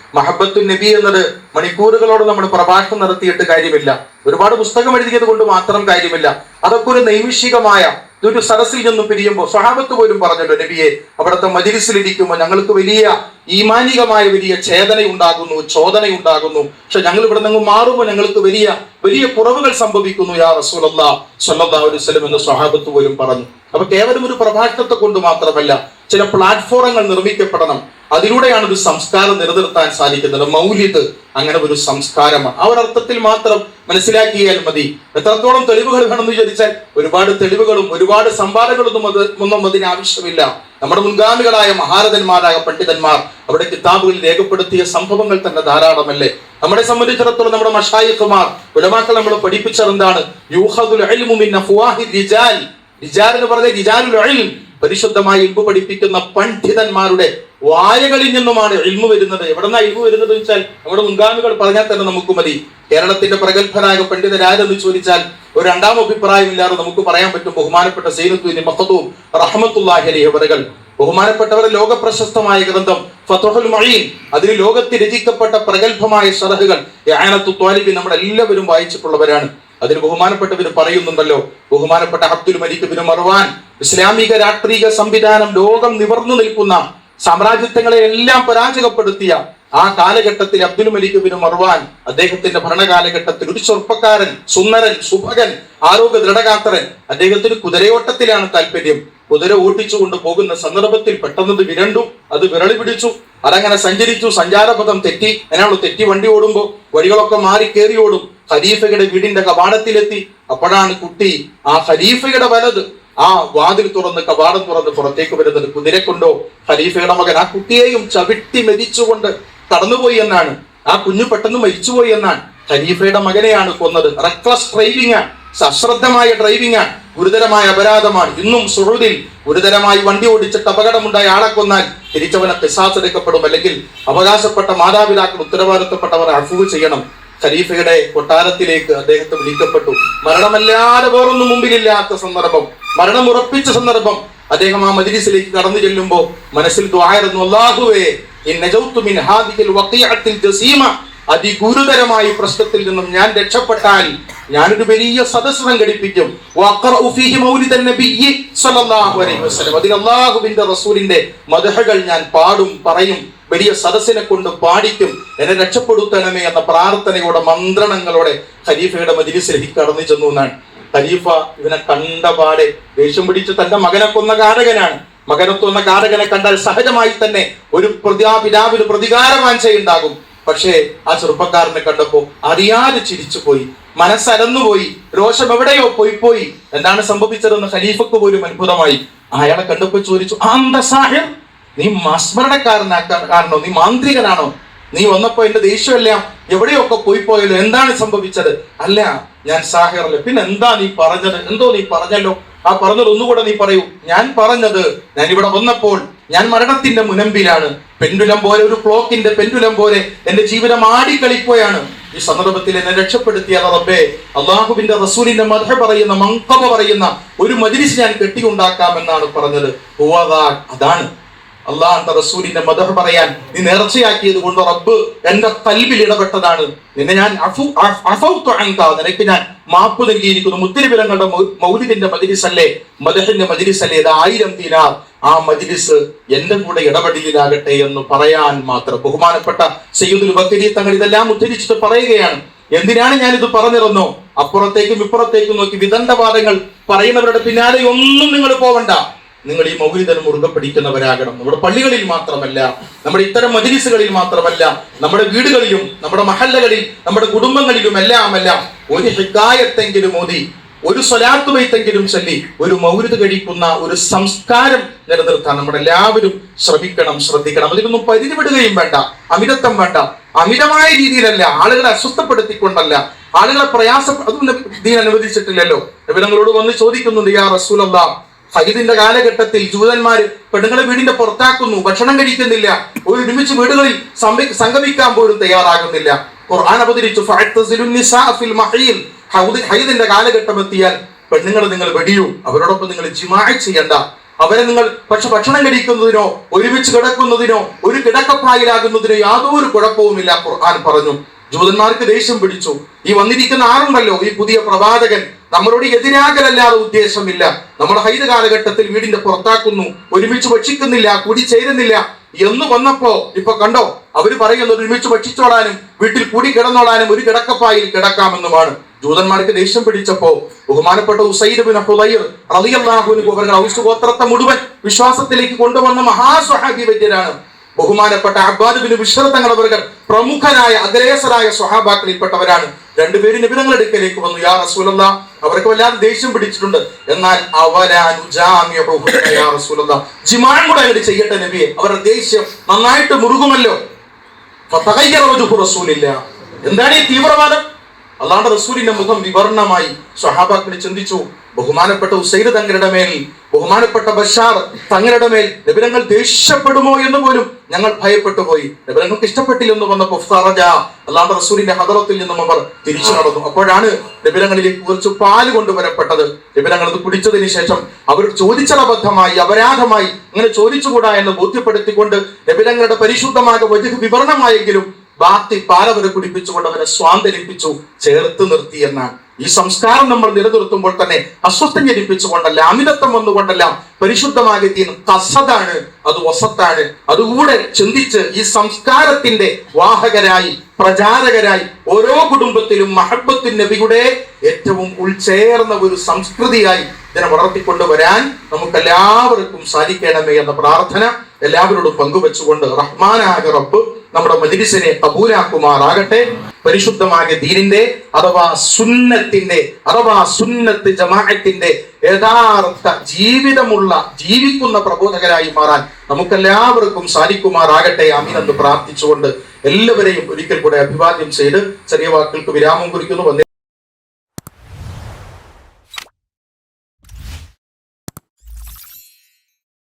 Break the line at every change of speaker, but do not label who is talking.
മഹബത്തു നബി എന്നത് മണിക്കൂറുകളോട് നമ്മൾ പ്രഭാഷണം നടത്തിയിട്ട് കാര്യമില്ല, ഒരുപാട് പുസ്തകം എഴുതിയത് കൊണ്ട് മാത്രം കാര്യമില്ല. അതൊക്കെ ഒരു നൈമിഷികമായ ഒരു സദസ്സിൽ നിന്നും പിരിയുമ്പോൾ സ്വഹാബത്ത് പോലും പറഞ്ഞല്ലോ, നബിയെ അവിടുത്തെ മജ്‌ലിസിലിരിക്കുമ്പോൾ ഞങ്ങൾക്ക് വലിയ ഈമാനികമായ വലിയ ചേതനയുണ്ടാകുന്നു, ചോദനയുണ്ടാകുന്നു. പക്ഷെ ഞങ്ങൾ ഇവിടെ നിന്ന് മാറുമ്പോൾ ഞങ്ങൾക്ക് വലിയ വലിയ കുറവുകൾ സംഭവിക്കുന്നു യാ റസൂലല്ലാഹ് സ്വല്ലല്ലാഹു അലൈഹി വസല്ലം എന്ന് സ്വഹാബത്ത് പോലും പറഞ്ഞു. അപ്പൊ കേവലം ഒരു പ്രഭാഷണത്തെ കൊണ്ട് മാത്രമല്ല, ചില പ്ലാറ്റ്ഫോമുകൾ നിർമ്മിക്കപ്പെടണം. അതിലൂടെയാണ് ഒരു സംസ്കാരം നിലനിർത്താൻ സാധിക്കുന്നത്. മൗലിദ് അങ്ങനെ ഒരു സംസ്കാരമാണ്. ആ ഒരു അർത്ഥത്തിൽ മാത്രം മനസ്സിലാക്കിയാൽ മതി. എത്രത്തോളം തെളിവുകൾ വേണമെന്ന് ചോദിച്ചാൽ ഒരുപാട് തെളിവുകളും ഒരുപാട് സംവാദങ്ങളൊന്നും അതിന് ആവശ്യമില്ല. നമ്മുടെ മുൻഗാമികളായ മഹാരഥന്മാരായ പണ്ഡിതന്മാർ അവിടെ കിതാബുകളിൽ രേഖപ്പെടുത്തിയ സംഭവങ്ങൾ തന്നെ ധാരാളമല്ലേ. നമ്മളെ സംബന്ധിച്ചിടത്തോളം നമ്മുടെ മശായിഖുമാർ ഉലമാക്കൾ നമ്മൾ പഠിപ്പിച്ചത് എന്താണ്? യൂഖദുൽ ഇൽമു മിൻ അഫ്വാഹി റിജാൽ. റിജാൽ എന്ന് പറഞ്ഞാൽ റിജാലുൽ ഇൽം, പരിശുദ്ധമായി ഇൽമു പഠിപ്പിക്കുന്ന പണ്ഡിതന്മാരുടെ വായകളിൽ നിന്നുമാണ് ഇൽമു വരുന്നത്. എവിടെന്നാ ഇൽമു വരുന്നത് വെച്ചാൽ നമ്മുടെ മുൻഗാമികൾ പറഞ്ഞാൽ തന്നെ നമുക്ക് മതി. കേരളത്തിന്റെ പ്രഗത്ഭരായ പണ്ഡിതരാരെന്ന് ചോദിച്ചാൽ ഒരു രണ്ടാം അഭിപ്രായമില്ലാതെ നമുക്ക് പറയാൻ പറ്റും. ബഹുമാനപ്പെട്ട സൈനുദ്ദീൻ മഖ്ദൂം റഹ്മത്തുള്ളാഹി അലൈഹി അവറുകൾ, ബഹുമാനപ്പെട്ടവരുടെ ലോക പ്രശസ്തമായ ഗ്രന്ഥം ഫത്ഹുൽ മുഈൻ, അതിൽ ലോകത്തിൽ രചിക്കപ്പെട്ട പ്രഗത്ഭമായ ശറഹുകൾ ഇആനത്തു ത്വാലിബിൻ നമ്മൾ എല്ലാവരും വായിച്ചിട്ടുള്ളവരാണ്. അതിൽ ബഹുമാനപ്പെട്ടവർ പറയുന്നുണ്ടല്ലോ, ബഹുമാനപ്പെട്ട അബ്ദുൽ മലിക് ബിൻ മർവാൻ, ഇസ്ലാമിക രാഷ്ട്രീയ സംവിധാനം ലോകം നിവർന്നു നിൽക്കുന്ന സാമ്രാജ്യത്വങ്ങളെ എല്ലാം പരാജയപ്പെടുത്തിയ ആ കാലഘട്ടത്തിൽ അബ്ദുൽ മലിക് ബിൻ മർവാൻ അദ്ദേഹത്തിന്റെ ഭരണകാലഘട്ടത്തിൽ ഒരു ചെറുപ്പക്കാരൻ, സുന്ദരൻ, സുഭകൻ, ആരോഗ്യ ദൃഢഗാത്രൻ, അദ്ദേഹത്തിന് കുതിരയോട്ടത്തിലാണ് താല്പര്യം. കുതിര ഓട്ടിച്ചുകൊണ്ട് പോകുന്ന സന്ദർഭത്തിൽ പെട്ടെന്നത് വിരണ്ടു, അത് വിരളി പിടിച്ചു, അതങ്ങനെ സഞ്ചരിച്ചു, സഞ്ചാരപഥം തെറ്റി. അതിനാണല്ലോ തെറ്റി വണ്ടി ഓടുമ്പോൾ വഴികളൊക്കെ മാറി കയറി ഓടും. ഖലീഫയുടെ വീടിന്റെ കവാടത്തിലെത്തി. അപ്പോഴാണ് കുട്ടി ആ ഖലീഫയുടെ വലത് ആ വാതിൽ തുറന്ന് കവാടം തുറന്ന് പുറത്തേക്ക് വരുന്നത്. കുതിര കൊണ്ടോ ഖലീഫയുടെ മകൻ ആ കുട്ടിയെയും ചവിട്ടി മരിച്ചുകൊണ്ട് കടന്നുപോയി എന്നാണ്. ആ കുഞ്ഞു പെട്ടെന്ന് മരിച്ചുപോയി എന്നാണ്. ഖലീഫയുടെ മകനെയാണ് കൊന്നത്. റെക്ലസ് ഡ്രൈവിംഗ് ആണ്, അശ്രദ്ധമായ ഡ്രൈവിംഗ് ആണ്, ഗുരുതരമായ അപരാധമാണ്. ഇന്നും സുഹൃദിൽ ഗുരുതരമായി വണ്ടി ഓടിച്ചിട്ട് അപകടമുണ്ടായ ആളെ കൊന്നാൽ തിരിച്ചവനെ ഖിസാസ് എടുക്കപ്പെടും. അല്ലെങ്കിൽ അവകാശപ്പെട്ട മാതാപിതാക്കൾ ഉത്തരവാദിത്തപ്പെട്ടവർ അഫ്വ് ചെയ്യണം. ഖലീഫയുടെ കൊട്ടാരത്തിലേക്ക് അദ്ദേഹത്തെ വിളിക്കപ്പെട്ടു. മരണമല്ലാതെ വേറൊന്നും മുമ്പിലില്ലാത്ത സന്ദർഭം, മരണം ഉറപ്പിച്ച സന്ദർഭം. അദ്ദേഹം ആ മജ്‌ലിസിലേക്ക് കടന്നു ചെല്ലുമ്പോൾ മനസ്സിൽ ദുആയിരുന്നു, അല്ലാഹുവേ ഇൻ നജൗതു മിൻ ഹാദിഹിൽ വഖീഅത്തിൽ ജസീമ, അതിഗുരുതരമായ പ്രശ്നത്തിൽ നിന്നും ഞാൻ രക്ഷപ്പെട്ടാൽ ഞാനൊരു വലിയ സദസ്സ് സംഘടിപ്പിക്കും. വഖറഉ ഫീഹി മൗലിദൻ നബിയ്യി സ്വല്ലല്ലാഹു അലൈഹി വസല്ലം, അതിൽ അല്ലാഹുവിന്റെ റസൂലിന്റെ മദ്ഹകൾ ഞാൻ പാടും, പറയും, വലിയ സദസ്സിനെ കൊണ്ട് പാടിക്കും, എന്നെ രക്ഷപ്പെടുത്തണമേ എന്ന പ്രാർത്ഥനയോടെ മന്ത്രണങ്ങളോടെ ഖലീഫയുടെ മജ്‌ലിസിലേക്ക് കടന്നു ചെന്നു എന്നാണ്. ഖലീഫ ഇവനെ കണ്ടപാടെ ദേഷ്യം പിടിച്ച് തന്റെ മകനെ കൊന്ന കാരകനാണ്. മകനെ കൊന്ന കാരകനെ കണ്ടാൽ സഹജമായി തന്നെ ഒരു പിതാവിന് പ്രതികാരവാഞ്ചയുണ്ടാകും. പക്ഷേ ആ ചെറുപ്പക്കാരനെ കണ്ടപ്പോ അറിയാതെ ചിരിച്ചുപോയി, മനസ്സരന്നുപോയി, രോഷം എവിടെയോ പോയി. എന്താണ് സംഭവിച്ചതെന്ന് ഖലീഫക്ക് പോലും അത്ഭുതമായി. അയാളെ കണ്ടപ്പോ ചോദിച്ചു, നീ മസ്മരണക്കാരനാണോ, നീ മാന്ത്രികനാണോ? നീ വന്നപ്പോ എന്റെ ദേഷ്യമെല്ലാം എവിടെയൊക്കെ പോയല്ലോ, എന്താണ് സംഭവിച്ചത്? അല്ല, ഞാൻ സാഹിറല്ല. പിന്നെ എന്താ നീ പറഞ്ഞത്? എന്തോ നീ പറഞ്ഞല്ലോ, ആ പറഞ്ഞത് ഒന്നുകൂടെ നീ പറയൂ. ഞാൻ പറഞ്ഞത്, ഞാൻ ഇവിടെ വന്നപ്പോൾ ഞാൻ മരണത്തിന്റെ മുനമ്പിലാണ്. പെൻഡുലം പോലെ, ഒരു ക്ലോക്കിന്റെ പെൻഡുലം പോലെ എന്റെ ജീവിതം ആടിക്കളിക്കുകയാണ്. ഈ സന്ദർഭത്തിൽ എന്നെ രക്ഷപ്പെടുത്തിയ റബ്ബേ, അള്ളാഹുവിന്റെ റസൂലിന്റെ മദ്ഹ് പറയുന്ന, മൻഖബ പറയുന്ന ഒരു മജ്‌ലിസ് ഞാൻ കെട്ടിയുണ്ടാക്കാമെന്നാണ് പറഞ്ഞത്. അതാണ് അള്ളാഹുവിന്റെ റസൂലിന്റെ മദ്ഹ് പറയാൻ നീ നേർച്ചയാക്കിയത് കൊണ്ട് റബ്ബ് എന്റെ ഖൽബിൽ ഇടപെട്ടതാണ്. നിന്നെ ഞാൻ നിനക്ക് ഞാൻ മാപ്പ് നൽകിയിരിക്കുന്നു. മുത്തനബികളുടെ മൗലിദിന്റെ മജ്‌ലിസ് അല്ലേ, മദ്ഹിന്റെ മജ്‌ലിസ് അല്ലേ, ഇത് 1000 ദിനാർ. ആ മജ്‌ലിസ് എന്റെ കൂടെ ഇടപെടലിലാകട്ടെ എന്ന് പറയാൻ മാത്രം. ബഹുമാനപ്പെട്ട സയ്യിദുൽ ബക്കരി തങ്ങൾ ഇതെല്ലാം ഉദ്ധരിച്ചിട്ട് പറയുകയാണ്, എന്തിനാണ് ഞാനിത് പറഞ്ഞിരുന്നോ? അപ്പുറത്തേക്കും ഇപ്പുറത്തേക്കും നോക്കി വിദണ്ഡവാദങ്ങൾ പറയുന്നവരുടെ പിന്നാലെ ഒന്നും നിങ്ങൾ പോവണ്ട. നിങ്ങൾ ഈ മൗലിദ് മുറുകെ പിടിക്കുന്നവരാകണം. നമ്മുടെ പള്ളികളിൽ മാത്രമല്ല, നമ്മുടെ ഇത്തരം മജ്‌ലിസുകളിൽ മാത്രമല്ല, നമ്മുടെ വീടുകളിലും നമ്മുടെ മഹല്ലകളിൽ നമ്മുടെ കുടുംബങ്ങളിലും എല്ലാം ഒരു ഹിക്കായത്തെങ്കിലും ഓതി, ഒരു സ്വലാത്ത് ബൈത്തെങ്കിലും ചൊല്ലി ഒരു മൗലിദ് കഴിക്കുന്ന ഒരു സംസ്കാരം നിലനിർത്താൻ നമ്മളെല്ലാവരും ശ്രദ്ധിക്കണം. അതിനൊന്നും പരിധിവിടുകയും വേണ്ട, അമിതത്വം വേണ്ട. അമിതമായ രീതിയിലല്ല, ആളുകളെ അസ്വസ്ഥപ്പെടുത്തിക്കൊണ്ടല്ല, ആളുകളെ അതൊന്നും ദീൻ അനുവദിച്ചിട്ടില്ലല്ലോ. നബികളോട് വന്ന് ചോദിക്കുന്നുണ്ട്, യാ റസൂലല്ലാഹ്, ഹൈദിന്റെ കാലഘട്ടത്തിൽ ജൂതന്മാര് പെണ്ണുങ്ങളെ വീടിന്റെ പുറത്താക്കുന്നു, ഭക്ഷണം കഴിക്കുന്നില്ല, ഒരു ഒരുമിച്ച് വീടുകളിൽ സംഗമിക്കാൻ പോലും തയ്യാറാകുന്നില്ല. ഖുർആൻ അവതരിച്ചു, ഹൈദിന്റെ കാലഘട്ടം എത്തിയാൽ പെണ്ണുങ്ങളെ നിങ്ങൾ വെടിയൂ, അവരോടൊപ്പം നിങ്ങൾ ജിമാഅ് ചെയ്യണ്ട. അവരെ നിങ്ങൾ പക്ഷെ ഭക്ഷണം കഴിക്കുന്നതിനോ ഒരുമിച്ച് കിടക്കുന്നതിനോ ഒരു കിടക്കപ്പായിലാകുന്നതിനോ യാതൊരു കുഴപ്പവുമില്ല ഖുർആൻ പറഞ്ഞു. ജൂതന്മാർക്ക് ദേഷ്യം പിടിച്ചു. ഈ വന്നിരിക്കുന്ന ആളുണ്ടല്ലോ, ഈ പുതിയ പ്രവാചകൻ നമ്മളോട് എതിരാകലല്ലാതെ ഉദ്ദേശമില്ല. നമ്മുടെ ഹൈദ് കാലഘട്ടത്തിൽ വീടിന്റെ പുറത്താക്കുന്നു, ഒരുമിച്ച് ഭക്ഷിക്കുന്നില്ല, കൂടി ചേരുന്നില്ല എന്ന് വന്നപ്പോ ഇപ്പൊ കണ്ടോ, അവര് പറയുന്നത് ഒരുമിച്ച് ഭക്ഷിച്ചോളാനും വീട്ടിൽ കൂടി കിടന്നോളാനും ഒരു കിടക്കപ്പായിൽ കിടക്കാമെന്നുമാണ്. ജൂതന്മാർക്ക് ദേഷ്യം പിടിച്ചപ്പോ ബഹുമാനപ്പെട്ട ഉസൈദ് ബിൻ ഹുദൈർ റളിയല്ലാഹു അൻഹു അവർ ഔസ് ഗോത്രത്തെ മുഴുവൻ വിശ്വാസത്തിലേക്ക് കൊണ്ടുവന്ന മഹാസ്വഹാബി വര്യരാണ്. ബഹുമാനപ്പെട്ട അബ്ബാദ് ബിൻ ബിശ്ർ തങ്ങളവർ പ്രമുഖരായ അഗ്രേസരായ സ്വഹാബാക്കളിൽപ്പെട്ടവരാണ്. രണ്ടുപേരും നബി തങ്ങളുടെ അടുക്കലേക്ക് വന്നു. യാ റസൂലല്ലാഹ്, അവർക്ക് വല്ലാതെ ദേഷ്യം പിടിച്ചിട്ടുണ്ട്, എന്നാൽ ജിമാൻ കൂടെ അങ്ങോട്ട് ചെയ്യട്ടെ നബിയെ, അവരുടെ ദേഷ്യം നന്നായിട്ട് മുറുകുമല്ലോ. എന്താണ് ഈ തീവ്രവാദം? അല്ലാണ്ട് റസൂലിന്റെ മുഖം വിവർണമായി. സ്വഹാബാക്കൾ ചിന്തിച്ചു, ബഹുമാനപ്പെട്ട ഉസൈദ് തങ്ങളുടെ മേൽ, ബഹുമാനപ്പെട്ട ബഷാർ തങ്ങളുടെ മേൽ നബിതങ്ങൾ ദേഷ്യപ്പെടുമോ എന്ന് പോലും ഞങ്ങൾ ഭയപ്പെട്ടു പോയി. നബിതങ്ങൾക്ക് ഇഷ്ടപ്പെട്ടില്ലെന്ന് വന്നപ്പോൾ അല്ലാണ്ട് റസൂലിന്റെ ഹദറത്തിൽ നിന്നും അവർ തിരിച്ചു നടന്നു. അപ്പോഴാണ് നബിതങ്ങളിലേക്ക് കുറച്ച് പാല് കൊണ്ടുവരപ്പെട്ടത്. നബിതങ്ങൾ അത് കുടിച്ചതിന് ശേഷം അവർ ചോദിച്ചതബദ്ധമായി, അപരാധമായി, അങ്ങനെ ചോദിച്ചുകൂടാ എന്ന് ബോധ്യപ്പെടുത്തിക്കൊണ്ട് നബിതങ്ങളുടെ പരിശുദ്ധമായ വജഹ് വിവരണമായെങ്കിലും ബാക്കി പാലവരെ കുടിപ്പിച്ചുകൊണ്ട് അവരെ സ്വാന്തരിപ്പിച്ചു, ചേർത്ത് നിർത്തി എന്നാണ്. ഈ സംസ്കാരം നമ്മൾ നിലനിർത്തുമ്പോൾ തന്നെ അസ്വസ്ഥം ജനിപ്പിച്ചുകൊണ്ടല്ല, അമിതത്വം വന്നുകൊണ്ടല്ല, പരിശുദ്ധമായ ദീൻ ഖസദാണ്, അത് വസത്താണ്. അതുകൂടെ ചിന്തിച്ച് ഈ സംസ്കാരത്തിന്റെ വാഹകരായി, പ്രചാരകരായി ഓരോ കുടുംബത്തിലും മഹബ്ബത്തിൻ നബിയുടെ ഏറ്റവും ഉൾച്ചേർന്ന ഒരു സംസ്കൃതിയായി ഇതിനെ വളർത്തിക്കൊണ്ടുവരാൻ നമുക്കെല്ലാവർക്കും സാധിക്കണമേ എന്ന പ്രാർത്ഥന എല്ലാവരോടും പങ്കുവെച്ചുകൊണ്ട് റഹ്മാനായ റബ്ബ് നമ്മുടെ മജ്‌ലിസിനെ കബൂലാക്കുമാറാകട്ടെ. പരിശുദ്ധമായ ദീനിന്റെ അഥവാ സുന്നത്തിന്റെ അഥവാ സുന്നത്ത് ജമാഅത്തിന്റെ യഥാർത്ഥ ജീവിക്കുന്ന പ്രബോധകരായി മാറാൻ നമുക്കെല്ലാവർക്കും സാധിക്കുമാറാകട്ടെ. ആമീൻ എന്ന് പ്രാർത്ഥിച്ചുകൊണ്ട് എല്ലാവരെയും ഒരിക്കൽ കൂടെ അഭിവാദ്യം ചെയ്ത് ചെറിയ വാക്കുകൾക്ക് വിരാമം കുറിക്കുന്നു.